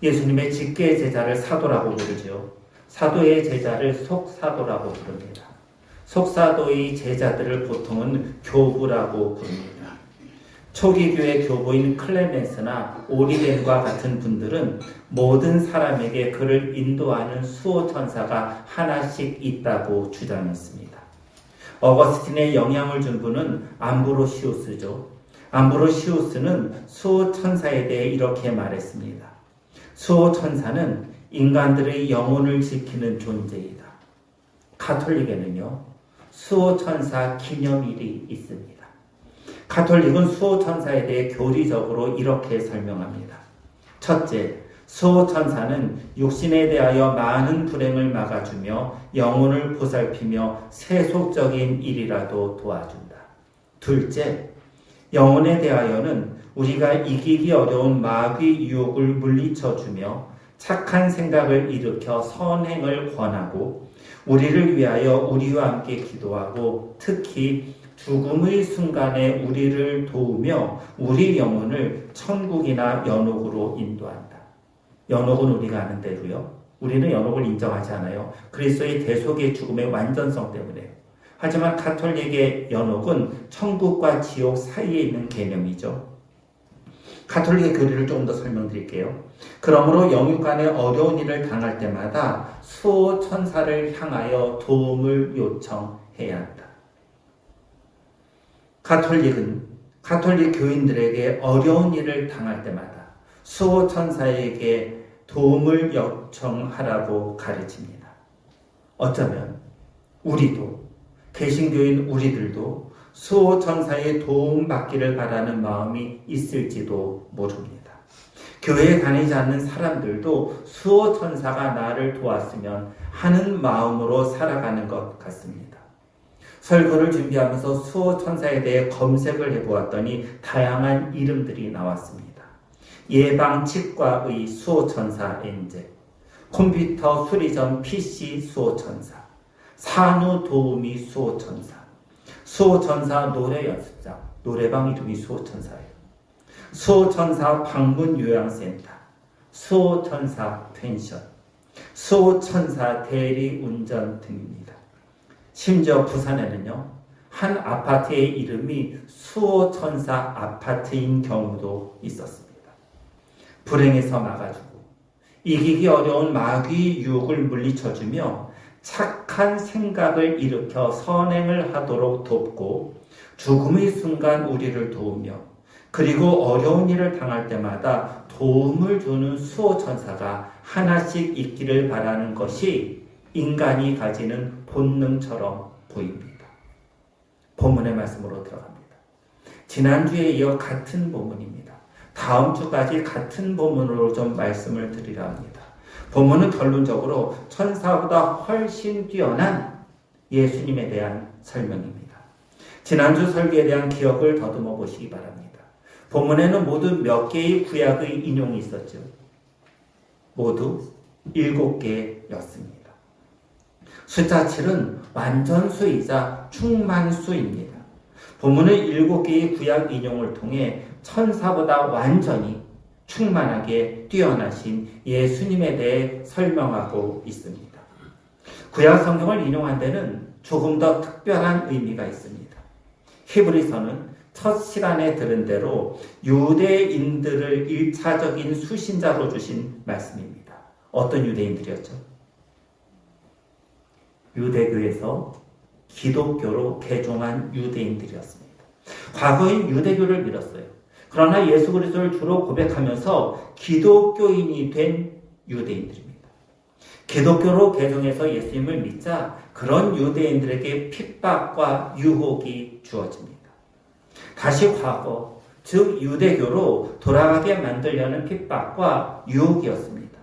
예수님의 직계 제자를 사도라고 부르죠. 사도의 제자를 속사도라고 부릅니다. 속사도의 제자들을 보통은 교부라고 부릅니다. 초기 교회 교부인 클레멘스나 오리겐과 같은 분들은 모든 사람에게 그를 인도하는 수호천사가 하나씩 있다고 주장했습니다. 어거스틴에 영향을 준 분은 암브로시우스죠. 암브로시우스는 수호천사에 대해 이렇게 말했습니다. 수호천사는 인간들의 영혼을 지키는 존재이다. 가톨릭에는요, 수호천사 기념일이 있습니다. 가톨릭은 수호천사에 대해 교리적으로 이렇게 설명합니다. 첫째, 수호천사는 육신에 대하여 많은 불행을 막아주며 영혼을 보살피며 세속적인 일이라도 도와준다. 둘째, 영혼에 대하여는 우리가 이기기 어려운 마귀 유혹을 물리쳐주며 착한 생각을 일으켜 선행을 권하고 우리를 위하여 우리와 함께 기도하고 특히 죽음의 순간에 우리를 도우며 우리 영혼을 천국이나 연옥으로 인도한다. 연옥은 우리가 아는 대로요. 우리는 연옥을 인정하지 않아요. 그리스도의 대속의 죽음의 완전성 때문에요. 하지만 가톨릭의 연옥은 천국과 지옥 사이에 있는 개념이죠. 가톨릭의 교리를 조금 더 설명드릴게요. 그러므로 영육간에 어려운 일을 당할 때마다 수호천사를 향하여 도움을 요청해야 한다. 가톨릭 교인들에게 어려운 일을 당할 때마다 수호천사에게 도움을 요청하라고 가르칩니다. 어쩌면 우리도, 개신교인 우리들도 수호천사의 도움받기를 바라는 마음이 있을지도 모릅니다. 교회에 다니지 않는 사람들도 수호천사가 나를 도왔으면 하는 마음으로 살아가는 것 같습니다. 설교를 준비하면서 수호천사에 대해 검색을 해보았더니 다양한 이름들이 나왔습니다. 예방치과의 수호천사 엔젤, 컴퓨터 수리점 PC 수호천사, 산후도우미 수호천사, 수호천사 노래연습장, 노래방 이름이 수호천사예요. 수호천사 방문요양센터, 수호천사 펜션, 수호천사 대리운전 등입니다. 심지어 부산에는요, 한 아파트의 이름이 수호천사 아파트인 경우도 있었습니다. 불행에서 막아주고 이기기 어려운 마귀 유혹을 물리쳐주며 착한 생각을 일으켜 선행을 하도록 돕고 죽음의 순간 우리를 도우며 그리고 어려운 일을 당할 때마다 도움을 주는 수호천사가 하나씩 있기를 바라는 것이 인간이 가지는 본능처럼 보입니다. 본문의 말씀으로 들어갑니다. 지난주에 이어 같은 본문입니다. 다음 주까지 같은 본문으로 좀 말씀을 드리려 합니다. 본문은 결론적으로 천사보다 훨씬 뛰어난 예수님에 대한 설명입니다. 지난주 설교에 대한 기억을 더듬어 보시기 바랍니다. 본문에는 모두 몇 개의 구약의 인용이 있었죠. 모두 7개였습니다. 숫자 7은 완전수이자 충만수입니다. 본문은 7개의 구약 인용을 통해 천사보다 완전히 충만하게 뛰어나신 예수님에 대해 설명하고 있습니다. 구약 성경을 인용한 데는 조금 더 특별한 의미가 있습니다. 히브리서는 첫 시간에 들은 대로 유대인들을 1차적인 수신자로 주신 말씀입니다. 어떤 유대인들이었죠? 유대교에서 기독교로 개종한 유대인들이었습니다. 과거엔 유대교를 믿었어요. 그러나 예수 그리스도를 주로 고백하면서 기독교인이 된 유대인들입니다. 기독교로 개종해서 예수님을 믿자 그런 유대인들에게 핍박과 유혹이 주어집니다. 다시 과거, 즉 유대교로 돌아가게 만들려는 핍박과 유혹이었습니다.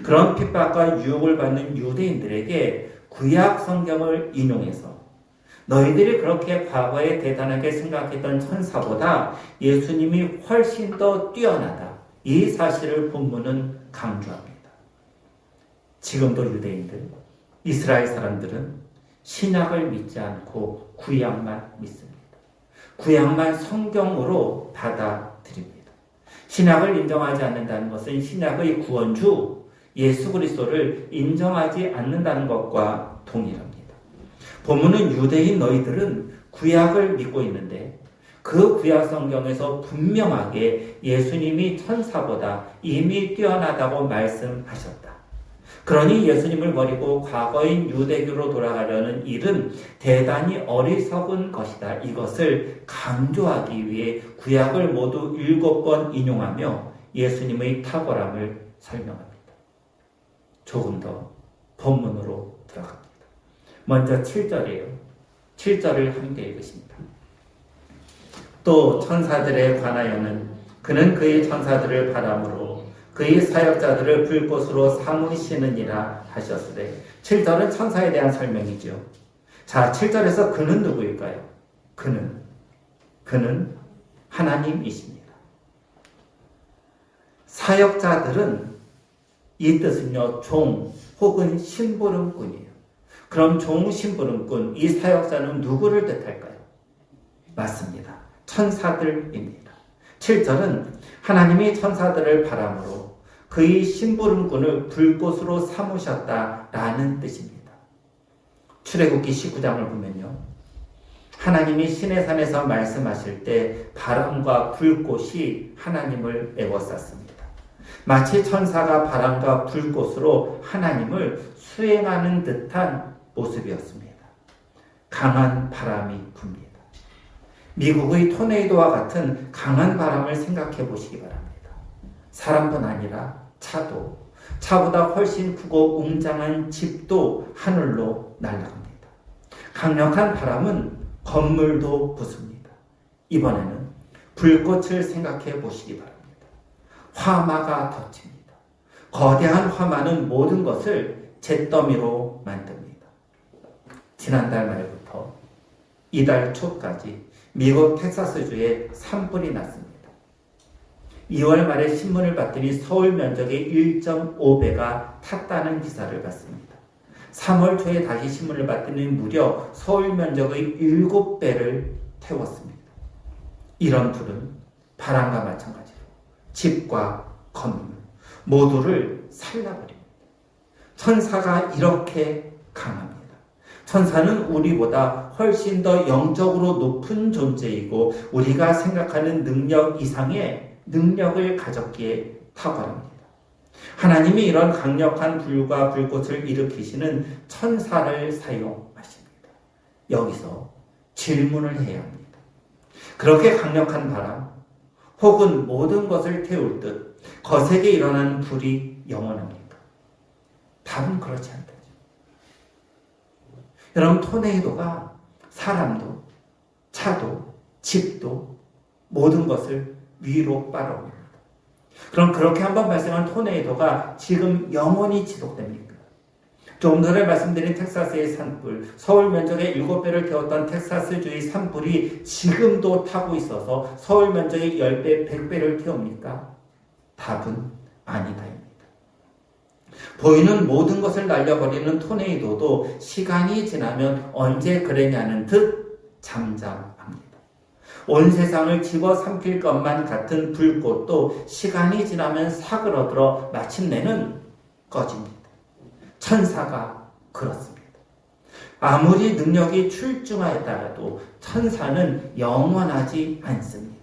그런 핍박과 유혹을 받는 유대인들에게 구약 성경을 인용해서 너희들이 그렇게 과거에 대단하게 생각했던 천사보다 예수님이 훨씬 더 뛰어나다. 이 사실을 본문은 강조합니다. 지금도 유대인들, 이스라엘 사람들은 신약을 믿지 않고 구약만 믿습니다. 구약만 성경으로 받아들입니다. 신약을 인정하지 않는다는 것은 신약의 구원주 예수 그리스도를 인정하지 않는다는 것과 동일합니다. 본문은 유대인 너희들은 구약을 믿고 있는데 그 구약 성경에서 분명하게 예수님이 천사보다 이미 뛰어나다고 말씀하셨다. 그러니 예수님을 버리고 과거인 유대교로 돌아가려는 일은 대단히 어리석은 것이다. 이것을 강조하기 위해 구약을 모두 7번 인용하며 예수님의 탁월함을 설명합니다. 조금 더 본문으로 들어갑니다. 먼저 7절이에요. 7절을 함께 읽으십니다. 또 천사들에 관하여는 그는 그의 천사들을 바람으로 그의 사역자들을 불꽃으로 삼으시느니라 하셨으되 7절은 천사에 대한 설명이죠. 자, 7절에서 그는 누구일까요? 그는 하나님이십니다. 사역자들은 이 뜻은요, 종 혹은 심부름꾼이에요. 그럼 종, 심부름꾼, 이 사역자는 누구를 뜻할까요? 맞습니다. 천사들입니다. 7절은 하나님이 천사들을 바람으로 그의 심부름꾼을 불꽃으로 삼으셨다라는 뜻입니다. 출애굽기 19장을 보면요, 하나님이 시내산에서 말씀하실 때 바람과 불꽃이 하나님을 에워쌌습니다. 마치 천사가 바람과 불꽃으로 하나님을 수행하는 듯한 모습이었습니다. 강한 바람이 붑니다. 미국의 토네이도와 같은 강한 바람을 생각해 보시기 바랍니다. 사람뿐 아니라 차보다 훨씬 크고 웅장한 집도 하늘로 날아갑니다. 강력한 바람은 건물도 부숩니다. 이번에는 불꽃을 생각해 보시기 바랍니다. 화마가 덮칩니다. 거대한 화마는 모든 것을 잿더미로 만듭니다. 지난달 말부터 이달 초까지 미국 텍사스주에 산불이 났습니다. 2월 말에 신문을 봤더니 서울 면적의 1.5배가 탔다는 기사를 봤습니다. 3월 초에 다시 신문을 봤더니 무려 서울 면적의 7배를 태웠습니다. 이런 불은 바람과 마찬가지로 집과 건물 모두를 살라버립니다. 천사가 이렇게 강합니다. 천사는 우리보다 훨씬 더 영적으로 높은 존재이고 우리가 생각하는 능력 이상의 능력을 가졌기에 탁월합니다. 하나님이 이런 강력한 불과 불꽃을 일으키시는 천사를 사용하십니다. 여기서 질문을 해야 합니다. 그렇게 강력한 바람 혹은 모든 것을 태울 듯 거세게 일어나는 불이 영원합니까? 답은 그렇지 않다. 여러분, 토네이도가 사람도, 차도, 집도 모든 것을 위로 빨아옵니다. 그럼 그렇게 한번 발생한 토네이도가 지금 영원히 지속됩니까? 좀 전에 말씀드린 텍사스의 산불, 서울 면적의 7배를 태웠던 텍사스주의 산불이 지금도 타고 있어서 서울 면적의 10배, 100배를 태웁니까? 답은 아니다입니다. 보이는 모든 것을 날려버리는 토네이도도 시간이 지나면 언제 그랬냐는 듯 잠잠합니다. 온 세상을 집어삼킬 것만 같은 불꽃도 시간이 지나면 사그러들어 마침내는 꺼집니다. 천사가 그렇습니다. 아무리 능력이 출중하였다가도 천사는 영원하지 않습니다.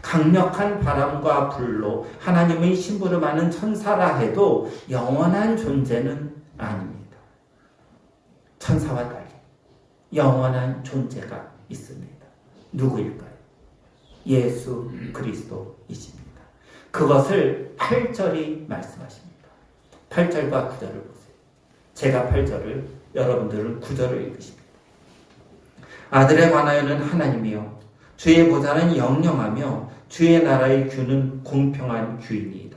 강력한 바람과 불로 하나님의 심부름하는 천사라 해도 영원한 존재는 아닙니다. 천사와 달리 영원한 존재가 있습니다. 누구일까요? 예수 그리스도이십니다. 그것을 8절이 말씀하십니다. 8절과 9절을 보세요. 제가 8절을, 여러분들은 9절을 읽으십니다. 아들에 관하여는 하나님이요 주의 보좌는 영영하며 주의 나라의 규는 공평한 규이니이다.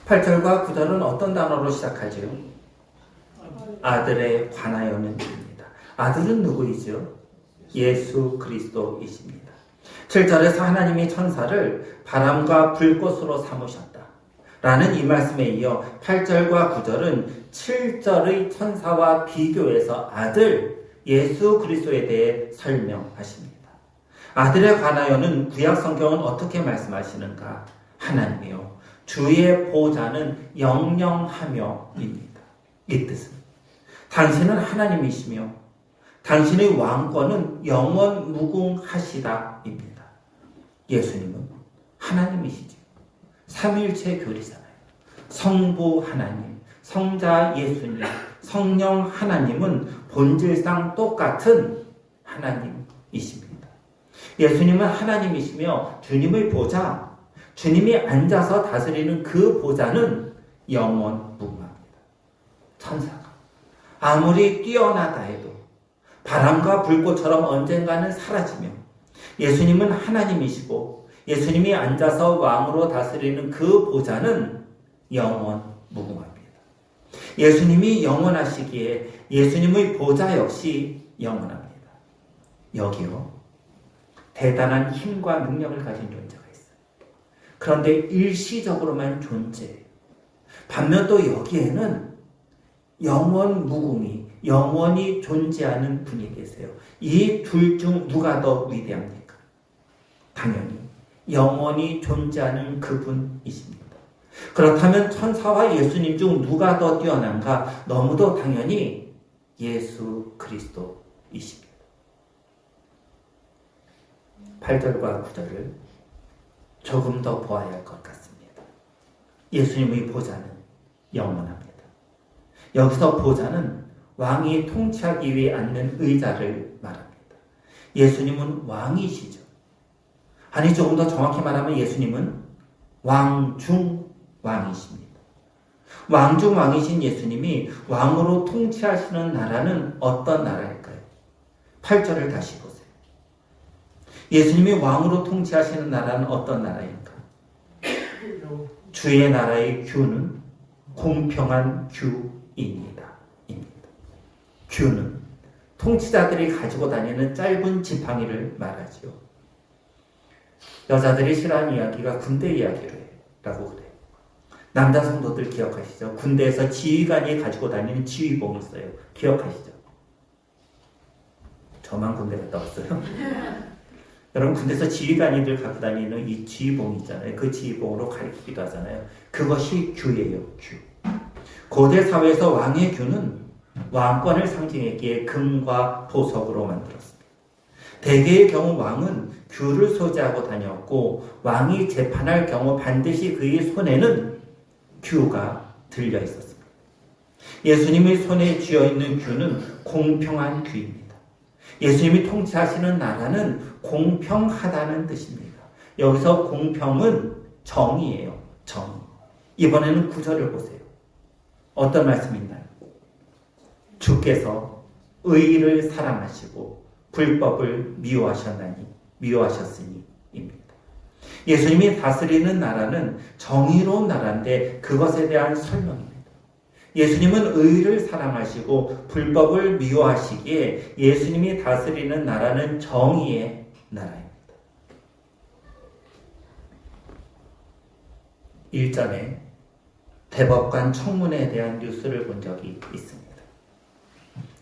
팔 8절과 9절은 어떤 단어로 시작하죠? 아들에 관하여는입니다. 아들은 누구이죠? 예수 그리스도이십니다. 7절에서 하나님이 천사를 바람과 불꽃으로 삼으셨다. 라는 이 말씀에 이어 8절과 9절은 7절의 천사와 비교해서 아들 예수 그리스도에 대해 설명하십니다. 아들에 관하여는 구약 성경은 어떻게 말씀하시는가? 하나님이요 주의 보좌는 영영하며입니다. 이 뜻은 당신은 하나님이시며 당신의 왕권은 영원 무궁하시다입니다. 예수님은 하나님이시죠. 삼위일체 교리잖아요. 성부 하나님, 성자 예수님, 성령 하나님은 본질상 똑같은 하나님이십니다. 예수님은 하나님이시며 주님의 보좌, 주님이 앉아서 다스리는 그 보좌는 영원 무궁합니다. 천사가 아무리 뛰어나다 해도 바람과 불꽃처럼 언젠가는 사라지며 예수님은 하나님이시고 예수님이 앉아서 왕으로 다스리는 그 보좌는 영원 무궁합니다. 예수님이 영원하시기에 예수님의 보좌 역시 영원합니다. 여기요 대단한 힘과 능력을 가진 존재가 있어요. 그런데 일시적으로만 존재해요. 반면 또 여기에는 영원 무궁이 영원히 존재하는 분이 계세요. 이 둘 중 누가 더 위대합니까? 당연히 영원히 존재하는 그분이십니다. 그렇다면 천사와 예수님 중 누가 더 뛰어난가? 너무도 당연히 예수 그리스도이십니다. 8절과 9절을 조금 더 보아야 할 것 같습니다. 예수님의 보좌는 영원합니다. 여기서 보좌는 왕이 통치하기 위해 앉는 의자를 말합니다. 예수님은 왕이시죠. 아니 조금 더 정확히 말하면 예수님은 왕중 왕이십니다. 왕중 왕이신 예수님이 왕으로 통치하시는 나라는 어떤 나라일까요? 8절을 다시 보세요. 예수님이 왕으로 통치하시는 나라는 어떤 나라일까? 주의 나라의 규는 공평한 규입니다. 규는 통치자들이 가지고 다니는 짧은 지팡이를 말하지요. 여자들이 싫어하는 이야기가 군대 이야기라고 그래요. 남자 성도들 기억하시죠? 군대에서 지휘관이 가지고 다니는 지휘봉이 있어요. 기억하시죠? 저만 군대 갔다 왔어요. 여러분 군대에서 지휘관이들 갖고 다니는 이 지휘봉 있잖아요. 그 지휘봉으로 가리키기도 하잖아요. 그것이 규예요. 규. 고대 사회에서 왕의 규는 왕권을 상징했기에 금과 보석으로 만들었습니다. 대개의 경우 왕은 규를 소지하고 다녔고 왕이 재판할 경우 반드시 그의 손에는 규가 들려 있었습니다. 예수님의 손에 쥐어있는 규는 공평한 규입니다. 예수님이 통치하시는 나라는 공평하다는 뜻입니다. 여기서 공평은 정의예요. 정. 이번에는 9절을 보세요. 어떤 말씀이 있나요? 주께서 의를 사랑하시고 불법을 미워하셨으니 입니다. 예수님이 다스리는 나라는 정의로운 나라인데 그것에 대한 설명입니다. 예수님은 의를 사랑하시고 불법을 미워하시기에 예수님이 다스리는 나라는 정의의 나라입니다. 일전에 대법관 청문회에 대한 뉴스를 본 적이 있습니다.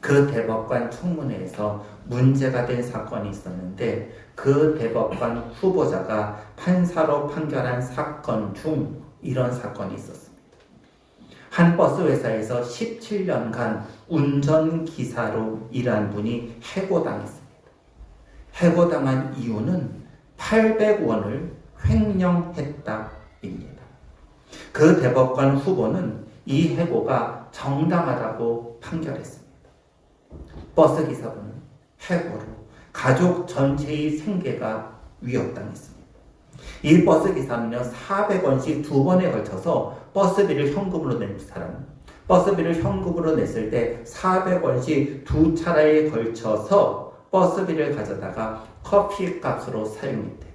그 대법관 청문회에서 문제가 된 사건이 있었는데 그 대법관 후보자가 판사로 판결한 사건 중 이런 사건이 있었습니다. 한 버스 회사에서 17년간 운전기사로 일한 분이 해고당했습니다. 해고당한 이유는 800원을 횡령했다입니다. 그 대법관 후보는 이 해고가 정당하다고 판결했습니다. 버스기사분은 해고로 가족 전체의 생계가 위협당했습니다. 이 버스기사는요 400원씩 두 번에 걸쳐서 버스비를 현금으로 낸 사람, 버스비를 현금으로 냈을 때 400원씩 두 차례에 걸쳐서 버스비를 가져다가 커피값으로 사용했대요.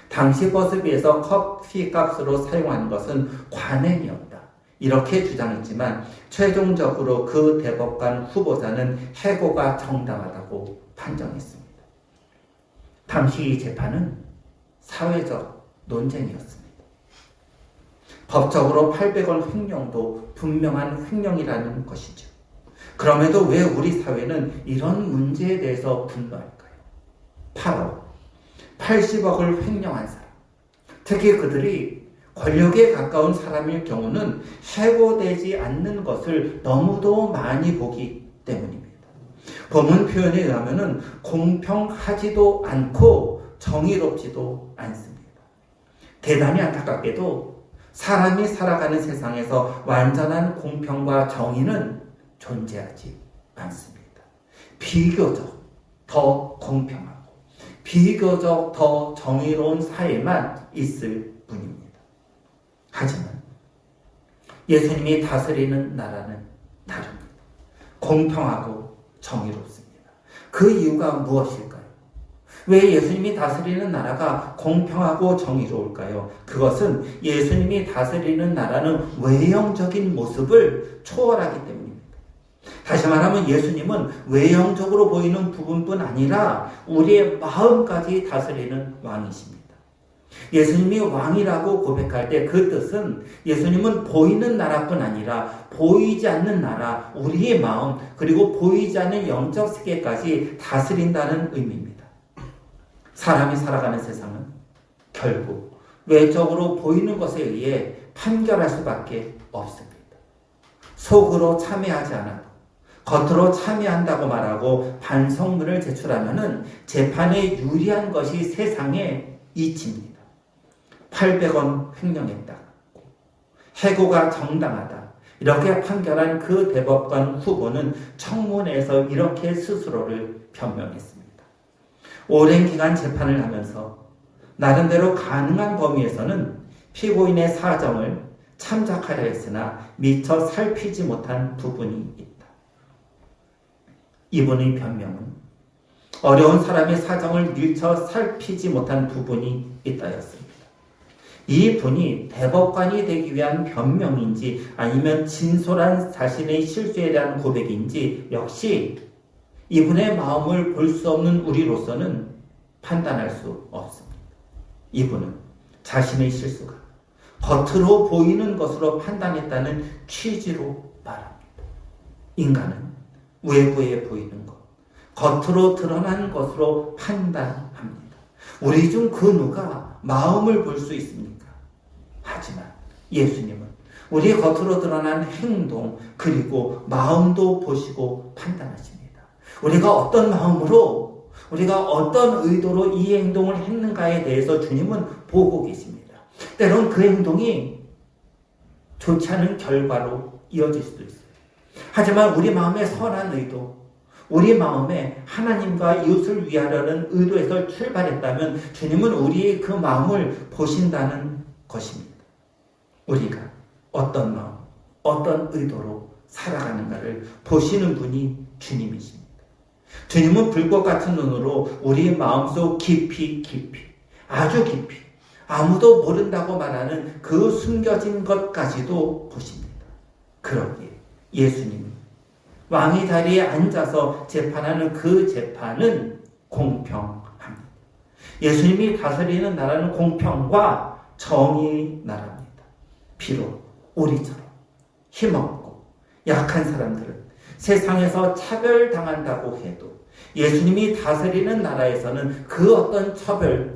당시 버스비에서 커피값으로 사용한 것은 관행이었다. 이렇게 주장했지만 최종적으로 그 대법관 후보자는 해고가 정당하다고 판정했습니다. 당시 이 재판은 사회적 논쟁이었습니다. 법적으로 800원 횡령도 분명한 횡령이라는 것이죠. 그럼에도 왜 우리 사회는 이런 문제에 대해서 분노할까요? 8억, 80억을 횡령한 사람, 특히 그들이 권력에 가까운 사람일 경우는 해고되지 않는 것을 너무도 많이 보기 때문입니다. 본문 표현에 의하면 공평하지도 않고 정의롭지도 않습니다. 대단히 안타깝게도 사람이 살아가는 세상에서 완전한 공평과 정의는 존재하지 않습니다. 비교적 더 공평하고 비교적 더 정의로운 사회만 있을 뿐입니다. 하지만 예수님이 다스리는 나라는 다릅니다. 공평하고 정의롭습니다. 그 이유가 무엇일까요? 왜 예수님이 다스리는 나라가 공평하고 정의로울까요? 그것은 예수님이 다스리는 나라는 외형적인 모습을 초월하기 때문입니다. 다시 말하면 예수님은 외형적으로 보이는 부분뿐 아니라 우리의 마음까지 다스리는 왕이십니다. 예수님이 왕이라고 고백할 때 그 뜻은 예수님은 보이는 나라뿐 아니라 보이지 않는 나라, 우리의 마음, 그리고 보이지 않는 영적 세계까지 다스린다는 의미입니다. 사람이 살아가는 세상은 결국 외적으로 보이는 것에 의해 판결할 수밖에 없습니다. 속으로 참여하지 않아도 겉으로 참여한다고 말하고 반성문을 제출하면 재판에 유리한 것이 세상의 이치입니다. 800원 횡령했다. 해고가 정당하다. 이렇게 판결한 그 대법관 후보는 청문회에서 이렇게 스스로를 변명했습니다. 오랜 기간 재판을 하면서 나름대로 가능한 범위에서는 피고인의 사정을 참작하려 했으나 미처 살피지 못한 부분이 있다. 이분의 변명은 어려운 사람의 사정을 미처 살피지 못한 부분이 있다였습니다. 이 분이 대법관이 되기 위한 변명인지 아니면 진솔한 자신의 실수에 대한 고백인지 역시 이분의 마음을 볼 수 없는 우리로서는 판단할 수 없습니다. 이분은 자신의 실수가 겉으로 보이는 것으로 판단했다는 취지로 말합니다. 인간은 외부에 보이는 것, 겉으로 드러나는 것으로 판단합니다. 우리 중 그 누가 마음을 볼 수 있습니까? 하지만 예수님은 우리 겉으로 드러난 행동 그리고 마음도 보시고 판단하십니다. 우리가 어떤 마음으로 우리가 어떤 의도로 이 행동을 했는가에 대해서 주님은 보고 계십니다. 때론 그 행동이 좋지 않은 결과로 이어질 수도 있어요. 하지만 우리 마음의 선한 의도, 우리 마음에 하나님과 이웃을 위하려는 의도에서 출발했다면 주님은 우리의 그 마음을 보신다는 것입니다. 우리가 어떤 마음, 어떤 의도로 살아가는가를 보시는 분이 주님이십니다. 주님은 불꽃 같은 눈으로 우리의 마음속 깊이, 아주 깊이, 아무도 모른다고 말하는 그 숨겨진 것까지도 보십니다. 그러기에 예수님이 왕의 자리에 앉아서 재판하는 그 재판은 공평합니다. 예수님이 다스리는 나라는 공평과 정의의 나라입니다. 비록 우리처럼 힘없고 약한 사람들은 세상에서 차별당한다고 해도 예수님이 다스리는 나라에서는 그 어떤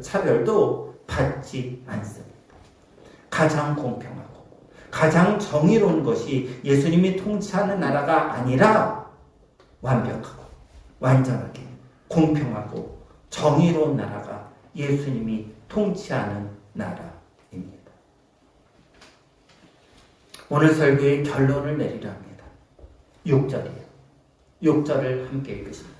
차별도 받지 않습니다. 가장 공평하고 가장 정의로운 것이 예수님이 통치하는 나라가 아니라 완벽하고 완전하게 공평하고 정의로운 나라가 예수님이 통치하는 나라입니다. 오늘 설교의 결론을 내리려 합니다. 6절이에요. 6절을 함께 읽으십니다.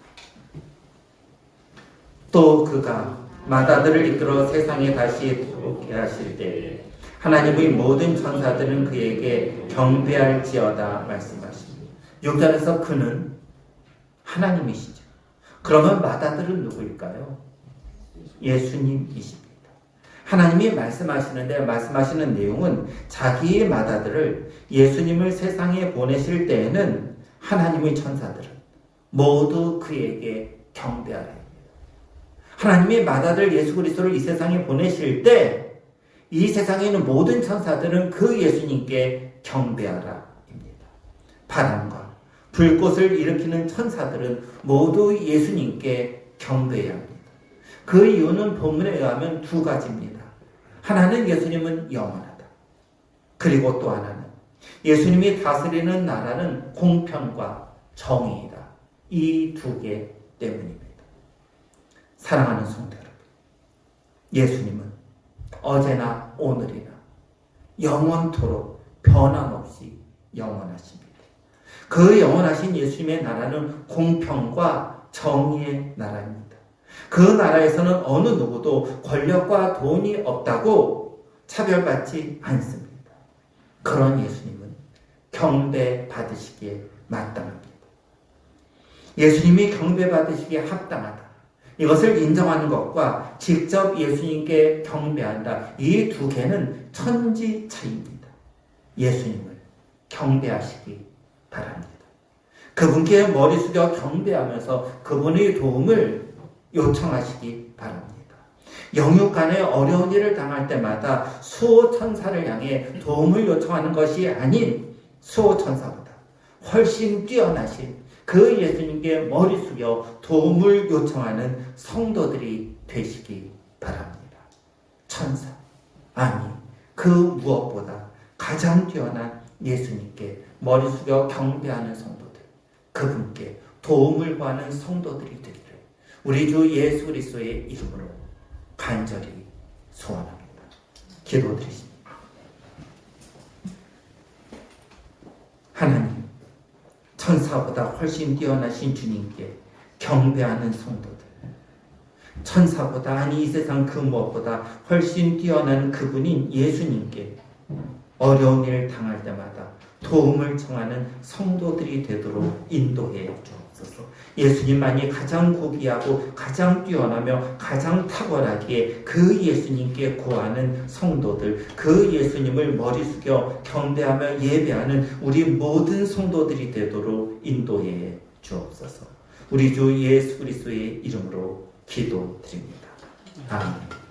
또 그가 맏아들을 이끌어 세상에 다시 오게 하실 때 하나님의 모든 천사들은 그에게 경배할지어다 말씀하십니다. 6절에서 그는 하나님이시죠. 그러면 맏아들은 누구일까요? 예수님이십니다. 하나님이 말씀하시는 내용은 자기의 맏아들을 예수님을 세상에 보내실 때에는 하나님의 천사들은 모두 그에게 경배하라. 하나님의 맏아들 예수 그리스도를 이 세상에 보내실 때 이 세상에 있는 모든 천사들은 그 예수님께 경배하라 입니다. 바람과 불꽃을 일으키는 천사들은 모두 예수님께 경배해야 합니다. 그 이유는 본문에 의하면 두 가지입니다. 하나는 예수님은 영원하다. 그리고 또 하나는 예수님이 다스리는 나라는 공평과 정의이다. 이 두 개 때문입니다. 사랑하는 성도 여러분, 예수님은 어제나 오늘이나 영원토록 변함없이 영원하십니다. 그 영원하신 예수님의 나라는 공평과 정의의 나라입니다. 그 나라에서는 어느 누구도 권력과 돈이 없다고 차별받지 않습니다. 그런 예수님은 경배받으시기에 마땅합니다. 예수님이 경배받으시기에 합당하다. 이것을 인정하는 것과 직접 예수님께 경배한다. 이 두 개는 천지 차이입니다. 예수님을 경배하시기 바랍니다. 그분께 머리 숙여 경배하면서 그분의 도움을 요청하시기 바랍니다. 영육간에 어려운 일을 당할 때마다 수호천사를 향해 도움을 요청하는 것이 아닌 수호천사보다 훨씬 뛰어나신 그 예수님께 머리 숙여 도움을 요청하는 성도들이 되시기 바랍니다. 천사, 아니 그 무엇보다 가장 뛰어난 예수님께 머리 숙여 경배하는 성도들, 그분께 도움을 구하는 성도들이 되기를 우리 주 예수 그리스도의 이름으로 간절히 소원합니다. 기도드리십니다. 하나님, 천사보다 훨씬 뛰어나신 주님께 경배하는 성도들, 천사보다 아니 이 세상 그 무엇보다 훨씬 뛰어난 그분인 예수님께 어려운 일을 당할 때마다 도움을 청하는 성도들이 되도록 인도해 주옵소서. 예수님만이 가장 고귀하고 가장 뛰어나며 가장 탁월하기에 그 예수님께 구하는 성도들, 그 예수님을 머리 숙여 경배하며 예배하는 우리 모든 성도들이 되도록 인도해 주옵소서. 우리 주 예수 그리스도의 이름으로 기도드립니다. 아멘.